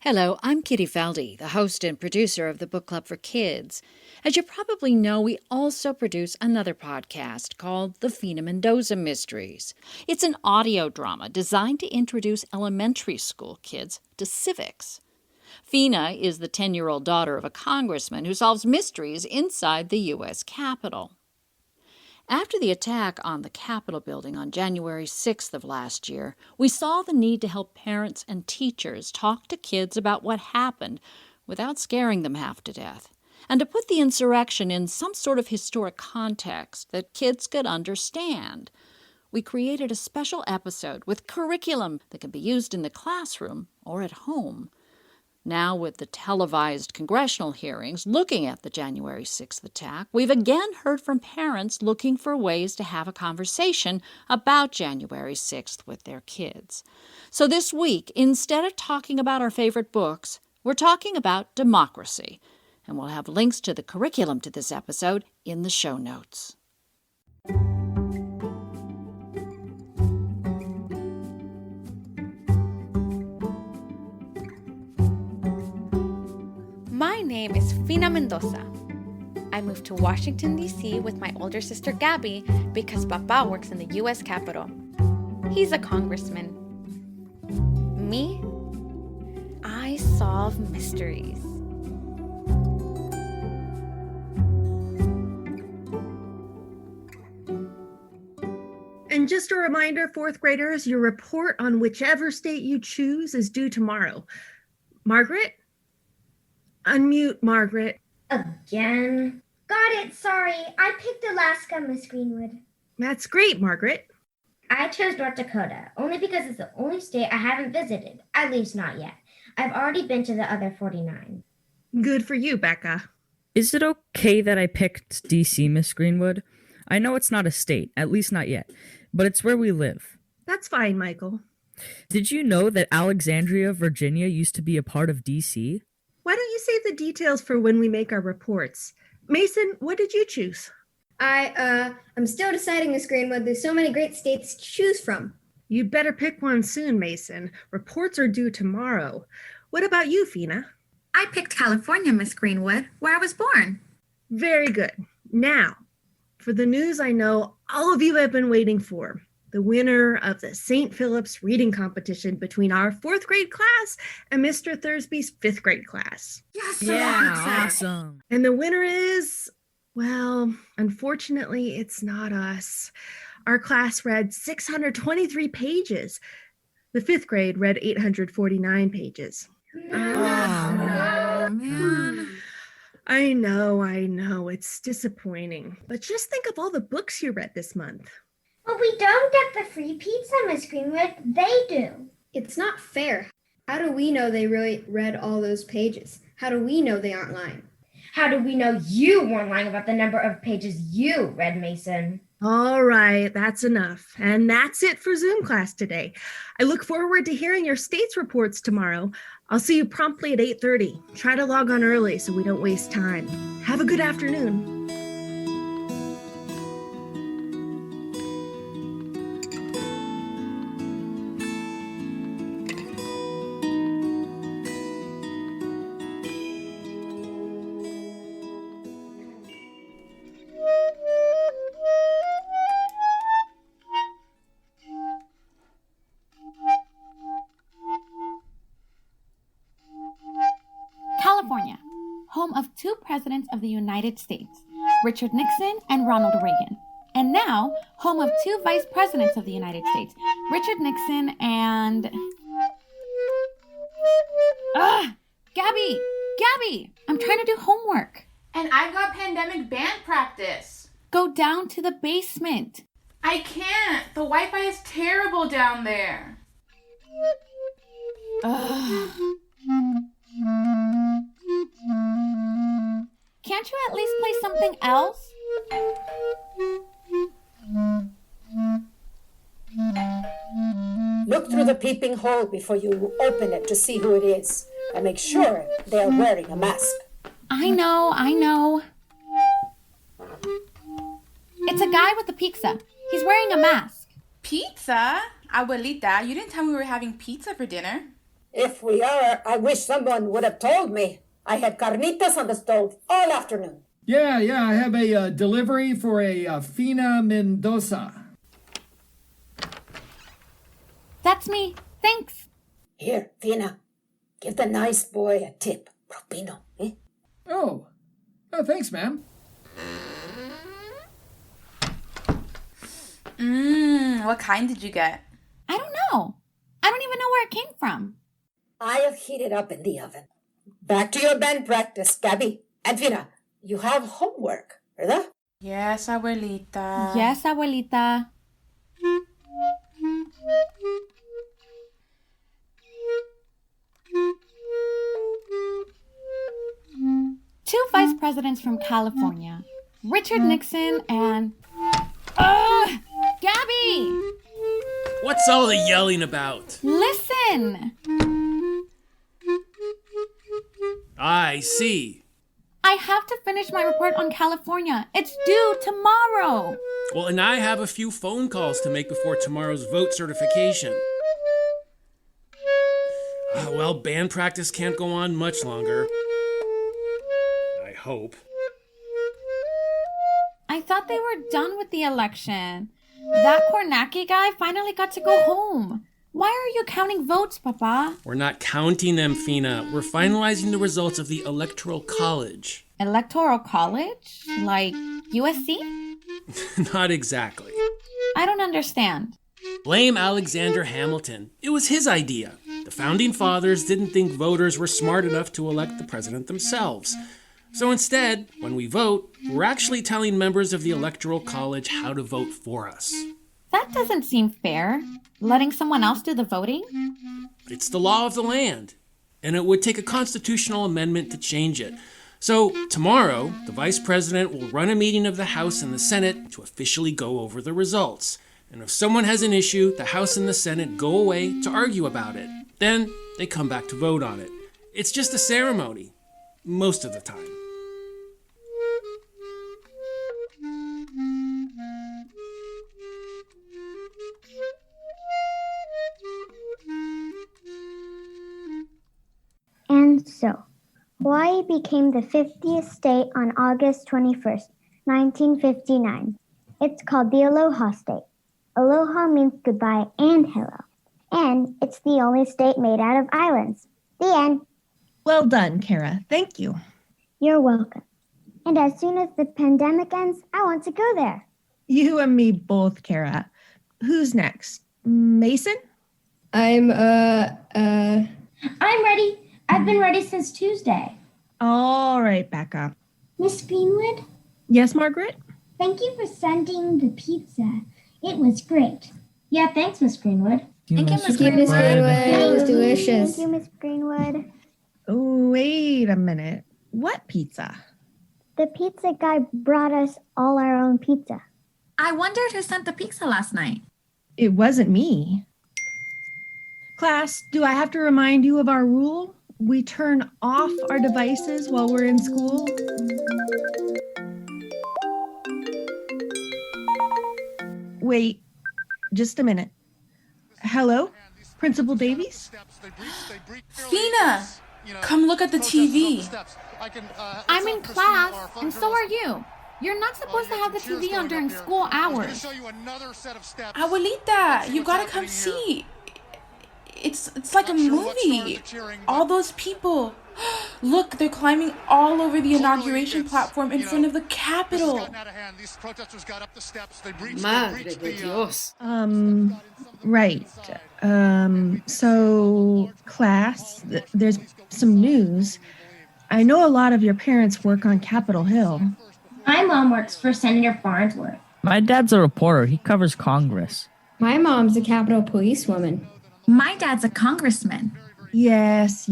Hello, I'm Kitty Faldi, the host and producer of the Book Club for Kids. As you probably know, we also produce another podcast called the FINA Mendoza Mysteries. It's an audio drama designed to introduce elementary school kids to civics. Fina is the 10-year-old daughter of a congressman who solves mysteries inside the U.S. Capitol. After the attack on the Capitol building on January 6th of last year, we saw the need to help parents and teachers talk to kids about what happened without scaring them half to death, and to put the insurrection in some sort of historic context that kids could understand. We created a special episode with curriculum that can be used in the classroom or at home. Now, with the televised congressional hearings looking at the January 6th attack, we've again heard from parents looking for ways to have a conversation about January 6th with their kids. So this week, instead of talking about our favorite books, we're talking about democracy. And we'll have links to the curriculum to this episode in the show notes. My name is Fina Mendoza. I moved to Washington, D.C. with my older sister Gabby because Papa works in the U.S. Capitol. He's a congressman. Me? I solve mysteries. And just a reminder, fourth graders, your report on whichever state you choose is due tomorrow. Margaret? Unmute, Margaret. Again? Got it, sorry. I picked Alaska, Miss Greenwood. That's great, Margaret. I chose North Dakota, only because it's the only state I haven't visited, at least not yet. I've already been to the other 49. Good for you, Becca. Is it okay that I picked DC, Miss Greenwood? I know it's not a state, at least not yet, but it's where we live. That's fine, Michael. Did you know that Alexandria, Virginia used to be a part of DC? Why don't you save the details for when we make our reports? Mason, what did you choose? I'm still deciding, Miss Greenwood. There's so many great states to choose from. You'd better pick one soon, Mason. Reports are due tomorrow. What about you, Fina? I picked California, Miss Greenwood, where I was born. Very good. Now, for the news I know all of you have been waiting for. The winner of the St. Phillips reading competition between our fourth grade class and Mr. Thursby's fifth grade class. Yes, Awesome. And the winner is, well, unfortunately, it's not us. Our class read 623 pages. The fifth grade read 849 pages. Oh, man. I know. It's disappointing. But just think of all the books you read this month. But we don't get the free pizza, Miss Greenwood. They do. It's not fair. How do we know they really read all those pages? How do we know they aren't lying? How do we know you weren't lying about the number of pages you read, Mason? All right, that's enough. And that's it for Zoom class today. I look forward to hearing your states reports tomorrow. I'll see you promptly at 8:30. Try to log on early so we don't waste time. Have a good afternoon. California, home of two presidents of the United States, Richard Nixon and Ronald Reagan. And now, home of two vice presidents of the United States, Richard Nixon and... Gabby! I'm trying to do homework. And I've got pandemic band practice. Go down to the basement. I can't. The Wi-Fi is terrible down there. Can't you at least play something else? Look through the peeping hole before you open it to see who it is, and make sure they are wearing a mask. I know. It's a guy with a pizza. He's wearing a mask. Pizza? Abuelita, you didn't tell me we were having pizza for dinner. If we are, I wish someone would have told me. I had carnitas on the stove all afternoon. Yeah, I have a delivery for a FINA Mendoza. That's me. Thanks. Here, Fina, give the nice boy a tip. Propino, eh? Oh, thanks, ma'am. What kind did you get? I don't know. I don't even know where it came from. I have heated up in the oven. Back to your band practice, Gabby. And Fina, you have homework, ¿verdad? Yes, abuelita. Yes, abuelita. Two vice presidents from California, Richard Nixon and... Gabby! What's all the yelling about? Listen! I see. I have to finish my report on California. It's due tomorrow. Well, and I have a few phone calls to make before tomorrow's vote certification. Well, band practice can't go on much longer. I hope. I thought they were done with the election. That Kornacki guy finally got to go home. Why are you counting votes, Papa? We're not counting them, Fina. We're finalizing the results of the Electoral College. Electoral College? Like USC? Not exactly. I don't understand. Blame Alexander Hamilton. It was his idea. The Founding Fathers didn't think voters were smart enough to elect the president themselves. So instead, when we vote, we're actually telling members of the Electoral College how to vote for us. That doesn't seem fair. Letting someone else do the voting? It's the law of the land, and it would take a constitutional amendment to change it. So tomorrow, the vice president will run a meeting of the House and the Senate to officially go over the results. And if someone has an issue, the House and the Senate go away to argue about it. Then they come back to vote on it. It's just a ceremony, most of the time. And so, Hawaii became the 50th state on August 21st, 1959. It's called the Aloha State. Aloha means goodbye and hello. And it's the only state made out of islands. The end. Well done, Kara. Thank you. You're welcome. And as soon as the pandemic ends, I want to go there. You and me both, Kara. Who's next? Mason? I'm ready. I've been ready since Tuesday. All right, Becca. Miss Greenwood? Yes, Margaret? Thank you for sending the pizza. It was great. Yeah, thanks, Miss Greenwood. Thank you, Miss Greenwood. It was Thank delicious. you, Miss Greenwood. Wait a minute. What pizza? The pizza guy brought us all our own pizza. I wondered who sent the pizza last night. It wasn't me. Class, do I have to remind you of our rule? We turn off our devices while we're in school. Wait, just a minute. Hello, Principal Davies? Fina, come look at the TV. I'm in class, and so are you. You're not supposed to have the TV on during school hours. Abuelita, you gotta come see. It's like a movie. All those people. Look, they're climbing all over the inauguration platform in front of the Capitol. Madre de Dios. Right. So, class, there's some news. I know a lot of your parents work on Capitol Hill. My mom works for Senator Farnsworth. My dad's a reporter. He covers Congress. My mom's a Capitol policewoman. My dad's a congressman. Yes.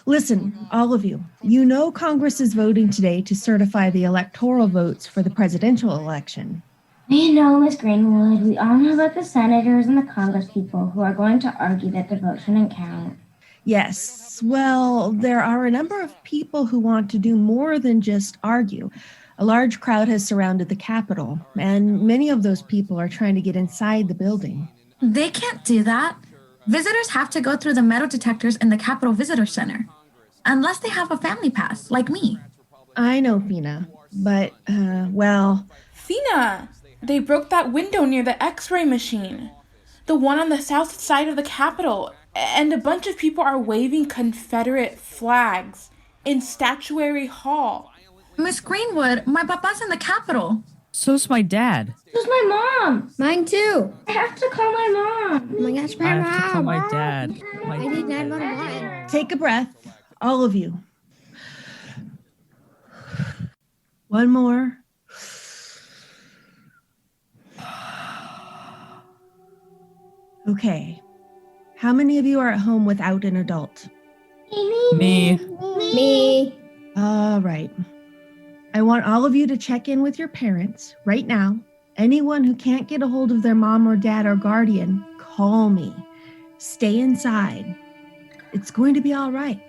Listen, all of you, you know Congress is voting today to certify the electoral votes for the presidential election. We know, Miss Greenwood. We all know about the senators and the congresspeople who are going to argue that the vote shouldn't count. Yes, well, there are a number of people who want to do more than just argue. A large crowd has surrounded the Capitol, and many of those people are trying to get inside the building. They can't do that. Visitors have to go through the metal detectors in the Capitol Visitor Center, unless they have a family pass, like me. I know, Fina, but, well... FINA! They broke that window near the X-ray machine. The one on the south side of the Capitol. And a bunch of people are waving Confederate flags in Statuary Hall. Miss Greenwood, my papa's in the Capitol. So's my dad. Who's my mom? Mine too. I have to call my mom. Oh my gosh, my I mom. have to call my dad. I need 911. Take a breath, all of you. One more. Okay. How many of you are at home without an adult? Me. Me. All right. I want all of you to check in with your parents right now. Anyone who can't get a hold of their mom or dad or guardian, call me. Stay inside. It's going to be all right.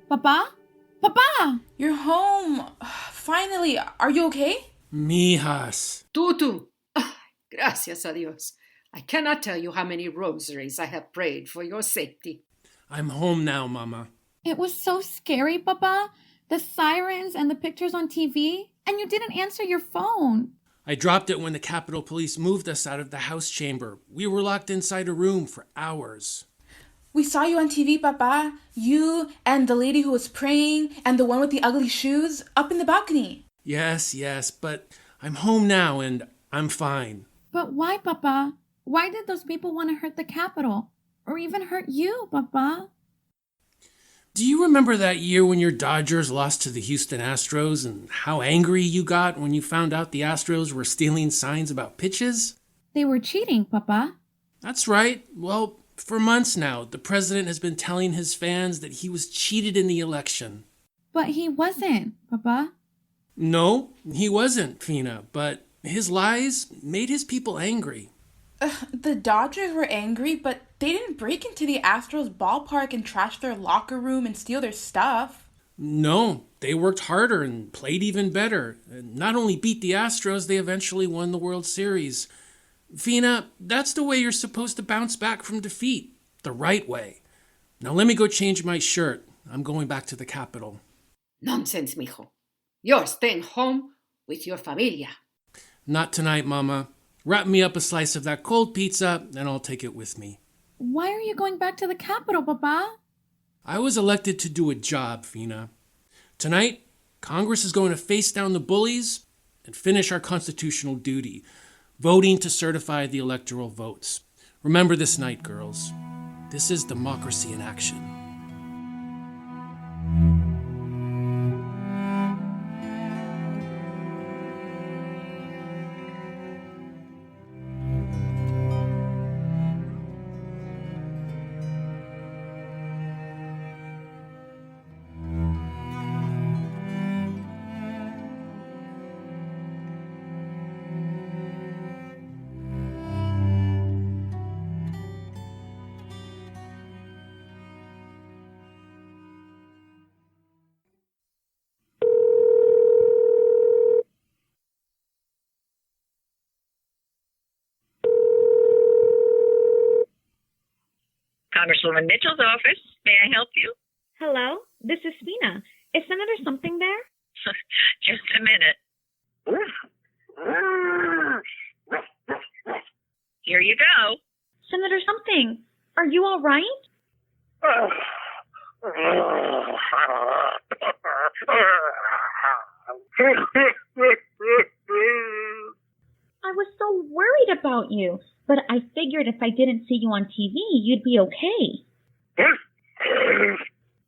Papa? Papa! You're home. Finally. Are you okay? Mijas. Tutu. Ah, gracias a Dios. I cannot tell you how many rosaries I have prayed for your safety. I'm home now, Mama. It was so scary, Papa. The sirens and the pictures on TV, and you didn't answer your phone. I dropped it when the Capitol Police moved us out of the house chamber. We were locked inside a room for hours. We saw you on TV, Papa. You and the lady who was praying and the one with the ugly shoes up in the balcony. Yes, but I'm home now and I'm fine. But why, Papa? Why did those people want to hurt the Capitol? Or even hurt you, Papa? Do you remember that year when your Dodgers lost to the Houston Astros and how angry you got when you found out the Astros were stealing signs about pitches? They were cheating, Papa. That's right. Well, for months now, the president has been telling his fans that he was cheated in the election. But he wasn't, Papa. No, he wasn't, Fina, but his lies made his people angry. The Dodgers were angry, but they didn't break into the Astros ballpark and trash their locker room and steal their stuff. No, they worked harder and played even better. And not only beat the Astros, they eventually won the World Series. Fina, that's the way you're supposed to bounce back from defeat. The right way. Now let me go change my shirt. I'm going back to the Capitol. Nonsense, mijo. You're staying home with your familia. Not tonight, Mama. Wrap me up a slice of that cold pizza, and I'll take it with me. Why are you going back to the Capitol, Papa? I was elected to do a job, Fina. Tonight, Congress is going to face down the bullies and finish our constitutional duty, voting to certify the electoral votes. Remember this night, girls. This is democracy in action. Congresswoman Mitchell's office. May I help you? Hello, this is Fina. Is Senator something there? Just a minute. Here you go. Senator something. Are you all right? I was so worried about you, but I figured if I didn't see you on TV, you'd be okay.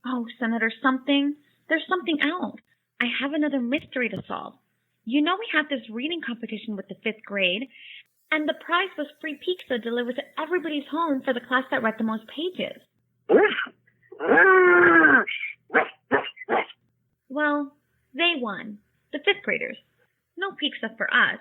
Oh, Senator something. There's something else. I have another mystery to solve. You know we had this reading competition with the 5th grade, and the prize was free pizza delivered to everybody's home for the class that read the most pages. Well, they won. The 5th graders. No pizza for us.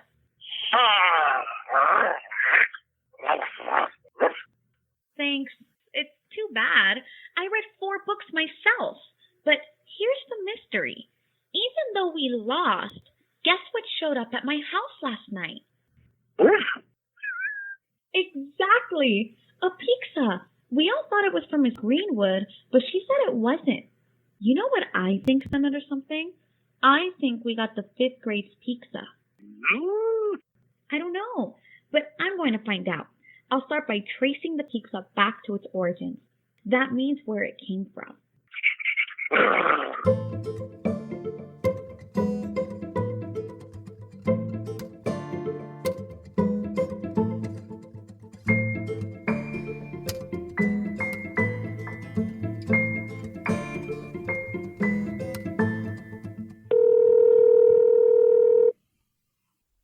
Thanks. It's too bad. I read 4 books myself. But here's the mystery. Even though we lost, guess what showed up at my house last night? Exactly. A pizza. We all thought it was from Miss Greenwood, but she said it wasn't. You know what I think, Senator something? I think we got the 5th grade's pizza. I don't know, but I'm going to find out. I'll start by tracing the pizza back to its origins. That means where it came from.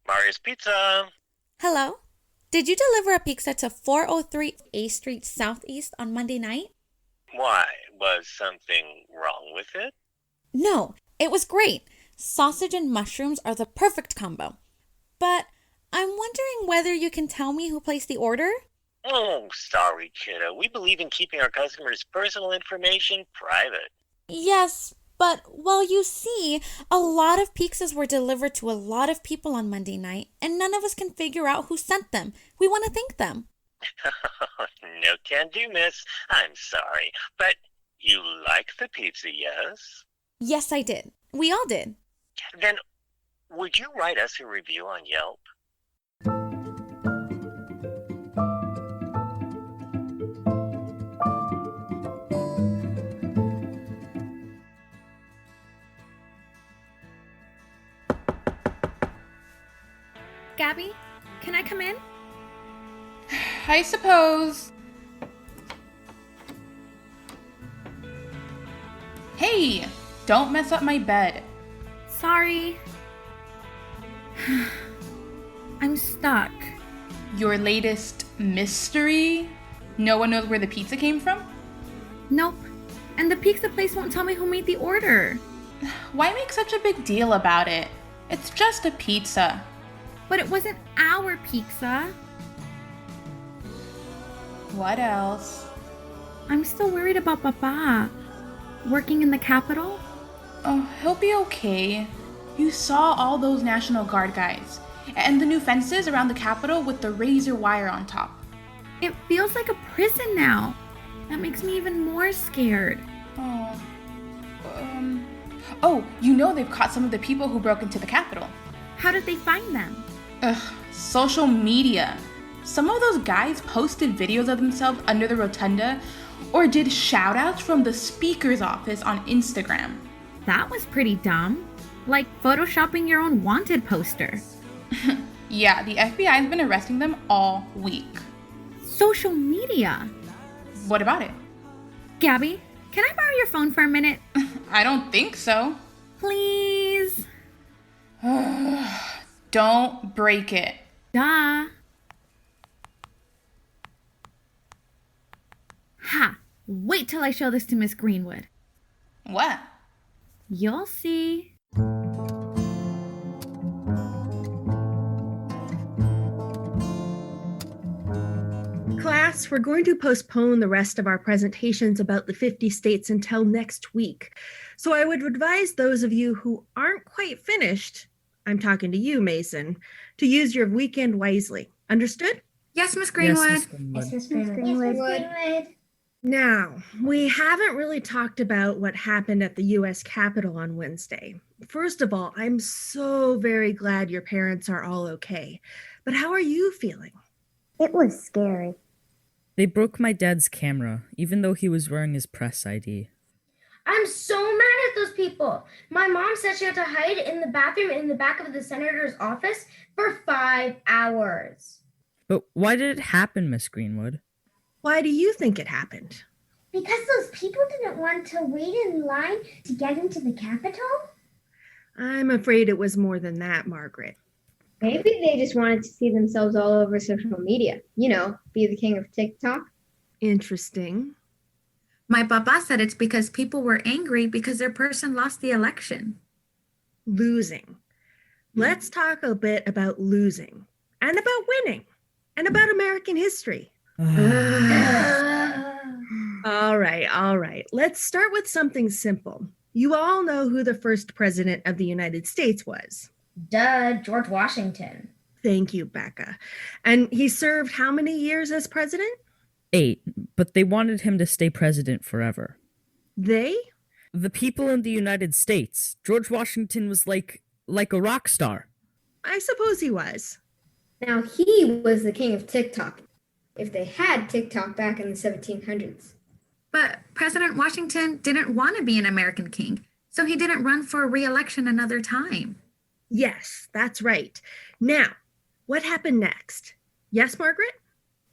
Mario's Pizza. Hello? Did you deliver a pizza to 403 A Street Southeast on Monday night? Why? Was something wrong with it? No, it was great. Sausage and mushrooms are the perfect combo. But I'm wondering whether you can tell me who placed the order? Oh, sorry, kiddo. We believe in keeping our customers' personal information private. Yes, but, well, you see, a lot of pizzas were delivered to a lot of people on Monday night, and none of us can figure out who sent them. We want to thank them. No can do, miss. I'm sorry. But you like the pizza, yes? Yes, I did. We all did. Then would you write us a review on Yelp? Gabby, can I come in? I suppose. Hey, don't mess up my bed. Sorry. I'm stuck. Your latest mystery? No one knows where the pizza came from? Nope. And the pizza place won't tell me who made the order. Why make such a big deal about it? It's just a pizza. But it wasn't our pizza. What else? I'm still worried about Papa. Working in the Capitol? Oh, he'll be okay. You saw all those National Guard guys. And the new fences around the Capitol with the razor wire on top. It feels like a prison now. That makes me even more scared. Oh, you know they've caught some of the people who broke into the Capitol. How did they find them? Social media. Some of those guys posted videos of themselves under the rotunda or did shout-outs from the speaker's office on Instagram. That was pretty dumb. Like photoshopping your own wanted poster. Yeah, the FBI's been arresting them all week. Social media? What about it? Gabby, can I borrow your phone for a minute? I don't think so. Please? Don't break it. Duh. Ha! Wait till I show this to Miss Greenwood. What? You'll see. Class, we're going to postpone the rest of our presentations about the 50 states until next week. So I would advise those of you who aren't quite finished, I'm talking to you, Mason, to use your weekend wisely. Understood? Yes, Miss Greenwood. Yes, Miss Greenwood. Now, we haven't really talked about what happened at the U.S. Capitol on Wednesday. First of all, I'm so very glad your parents are all okay. But how are you feeling? It was scary. They broke my dad's camera, even though he was wearing his press ID. I'm so mad at those people. My mom said she had to hide in the bathroom in the back of the senator's office for 5 hours. But why did it happen, Miss Greenwood? Why do you think it happened? Because those people didn't want to wait in line to get into the Capitol? I'm afraid it was more than that, Margaret. Maybe they just wanted to see themselves all over social media. You know, be the king of TikTok. Interesting. My papa said it's because people were angry because their person lost the election. Losing. Let's talk a bit about losing, and about winning, and about American history. All right. Let's start with something simple. You all know who the first president of the United States was. Duh, George Washington. Thank you, Becca. And he served how many years as president? 8, but they wanted him to stay president forever. They? The people in the United States. George Washington was like a rock star. I suppose he was. Now, he was the king of TikTok, if they had TikTok back in the 1700s. But President Washington didn't want to be an American king, so he didn't run for re-election another time. Yes, that's right. Now, what happened next? Yes, Margaret?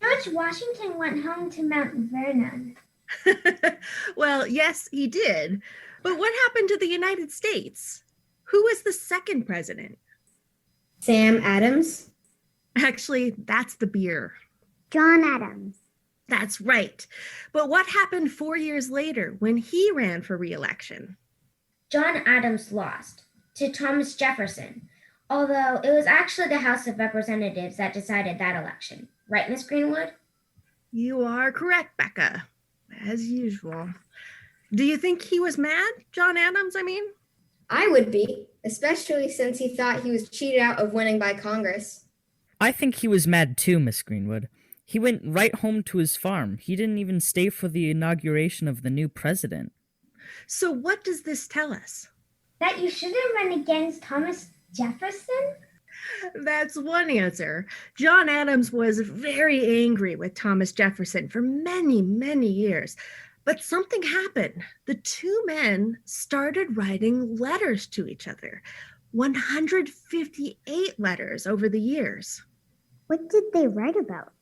George Washington went home to Mount Vernon. Well, yes, he did. But what happened to the United States? Who was the second president? Sam Adams? Actually, that's the beer. John Adams. That's right. But what happened 4 years later when he ran for re-election? John Adams lost to Thomas Jefferson, although it was actually the House of Representatives that decided that election. Right, Miss Greenwood? You are correct, Becca. As usual. Do you think he was mad, John Adams, I mean? I would be, especially since he thought he was cheated out of winning by Congress. I think he was mad too, Miss Greenwood. He went right home to his farm. He didn't even stay for the inauguration of the new president. So what does this tell us? That you shouldn't run against Thomas Jefferson? That's one answer. John Adams was very angry with Thomas Jefferson for many, many years. But something happened. The two men started writing letters to each other. 158 letters over the years. What did they write about?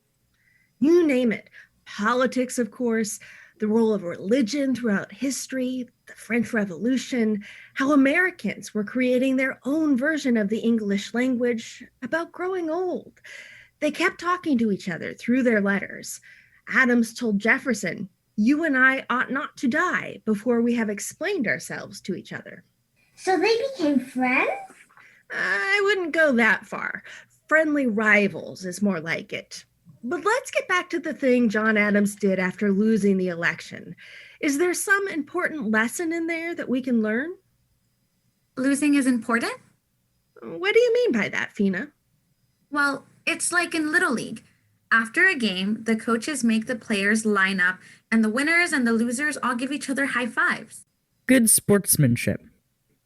You name it. Politics, of course, the role of religion throughout history, the French Revolution, how Americans were creating their own version of the English language, about growing old. They kept talking to each other through their letters. Adams told Jefferson, "You and I ought not to die before we have explained ourselves to each other." So they became friends? I wouldn't go that far. Friendly rivals is more like it. But let's get back to the thing John Adams did after losing the election. Is there some important lesson in there that we can learn? Losing is important? What do you mean by that, Fina? Well, it's like in Little League. After a game, the coaches make the players line up, and the winners and the losers all give each other high fives. Good sportsmanship.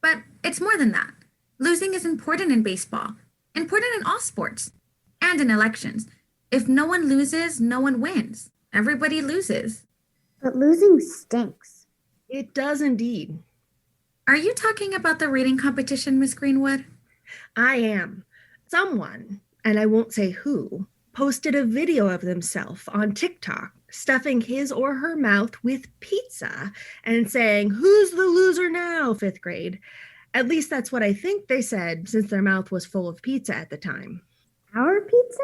But it's more than that. Losing is important in baseball, important in all sports, and in elections. If no one loses, no one wins. Everybody loses. But losing stinks. It does indeed. Are you talking about the reading competition, Miss Greenwood? I am. Someone, and I won't say who, posted a video of themselves on TikTok stuffing his or her mouth with pizza and saying, "Who's the loser now, 5th grade?" At least that's what I think they said, since their mouth was full of pizza at the time. Our pizza?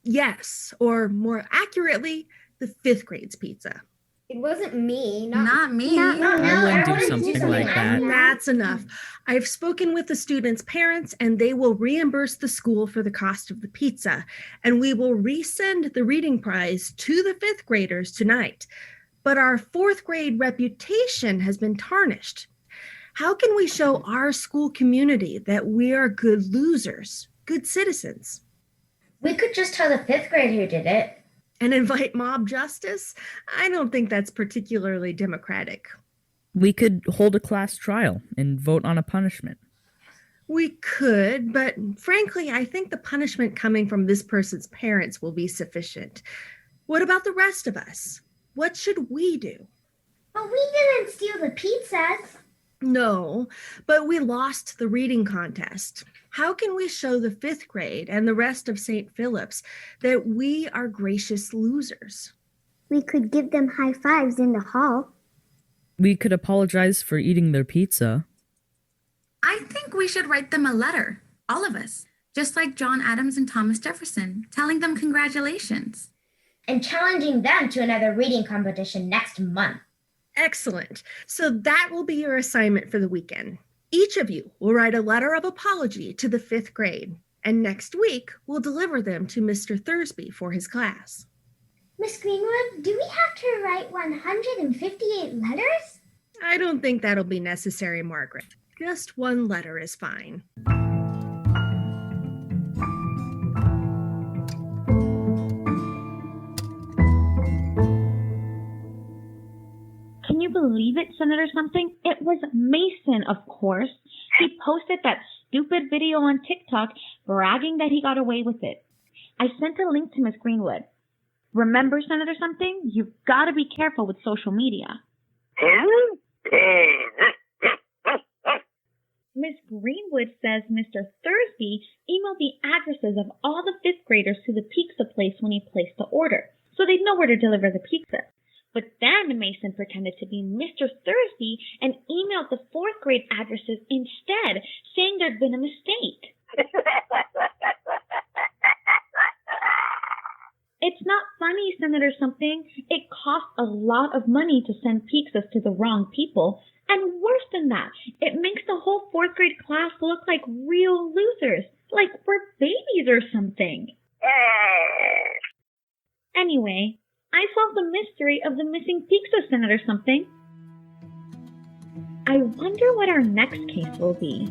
Yes, or more accurately, the 5th grade's pizza. It wasn't me. Not me. I wouldn't do something like that. That's enough. I've spoken with the students' parents, and they will reimburse the school for the cost of the pizza, and we will resend the reading prize to the 5th graders tonight. But our 4th grade reputation has been tarnished. How can we show our school community that we are good losers, good citizens? We could just tell the 5th grade who did it. And invite mob justice? I don't think that's particularly democratic. We could hold a class trial and vote on a punishment. We could, but frankly, I think the punishment coming from this person's parents will be sufficient. What about the rest of us? What should we do? But we didn't steal the pizzas. No, but we lost the reading contest. How can we show the 5th grade and the rest of St. Phillips that we are gracious losers? We could give them high fives in the hall. We could apologize for eating their pizza. I think we should write them a letter, all of us, just like John Adams and Thomas Jefferson, telling them congratulations. And challenging them to another reading competition next month. Excellent. So that will be your assignment for the weekend. Each of you will write a letter of apology to the 5th grade, and next week we'll deliver them to Mr. Thursby for his class. Miss Greenwood, do we have to write 158 letters? I don't think that'll be necessary, Margaret. Just one letter is fine. Can you believe it, Senator Something? It was Mason, of course. He posted that stupid video on TikTok bragging that he got away with it. I sent a link to Miss Greenwood. Remember, Senator Something? You've got to be careful with social media. Miss Greenwood says Mr. Thursby emailed the addresses of all the 5th graders to the pizza place when he placed the order, so they'd know where to deliver the pizza. But then Mason pretended to be Mr. Thursby and emailed the 4th grade addresses instead, saying there'd been a mistake. It's not funny, Senator Something. It costs a lot of money to send pizzas to the wrong people. And worse than that, it makes the whole 4th grade class look like real losers, like we're babies or something. Anyway, I solved the mystery of the missing pizza, Senator Something. I wonder what our next case will be.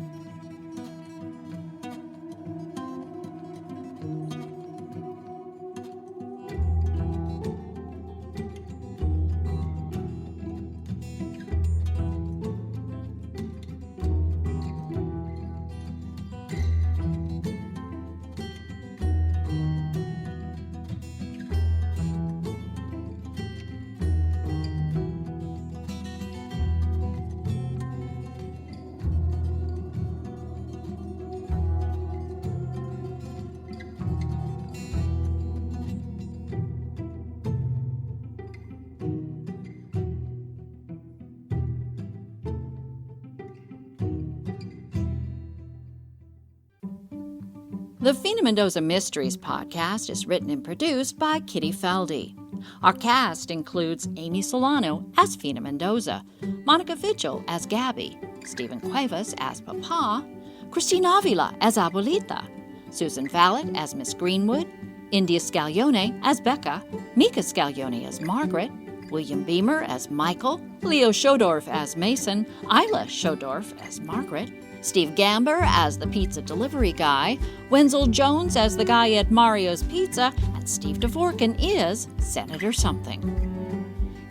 The FINA Mendoza Mysteries podcast is written and produced by Kitty Feldy. Our cast includes Amy Solano as Fina Mendoza, Monica Vigil as Gabby, Stephen Cuevas as Papa, Christine Avila as Abuelita, Susan Vallet as Miss Greenwood, India Scaglione as Becca, Mika Scaglione as Margaret, William Beamer as Michael, Leo Schodorf as Mason, Isla Schodorf as Margaret, Steve Gamber as the pizza delivery guy, Wenzel Jones as the guy at Mario's Pizza, and Steve Dvorkin is Senator Something.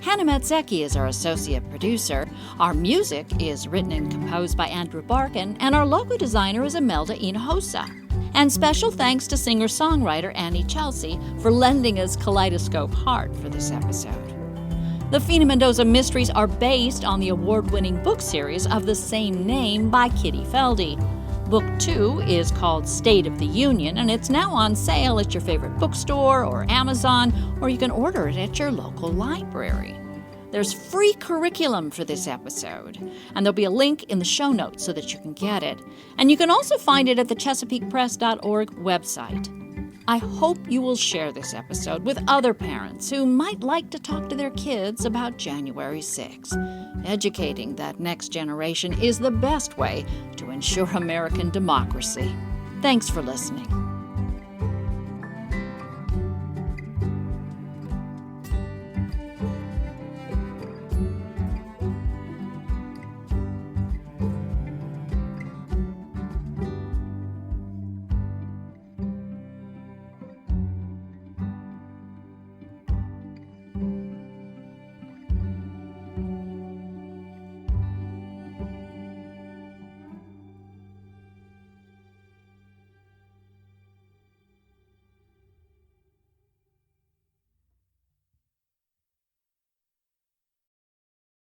Hannah Matzecki is our associate producer. Our music is written and composed by Andrew Barkin, and our logo designer is Imelda Hinojosa. And special thanks to singer-songwriter Annie Chelsea for lending us Kaleidoscope Heart for this episode. The Fina Mendoza Mysteries are based on the award-winning book series of the same name by Kitty Feldy. Book 2 is called State of the Union, and it's now on sale at your favorite bookstore or Amazon, or you can order it at your local library. There's free curriculum for this episode, and there'll be a link in the show notes so that you can get it. And you can also find it at the ChesapeakePress.org website. I hope you will share this episode with other parents who might like to talk to their kids about January 6th. Educating that next generation is the best way to ensure American democracy. Thanks for listening.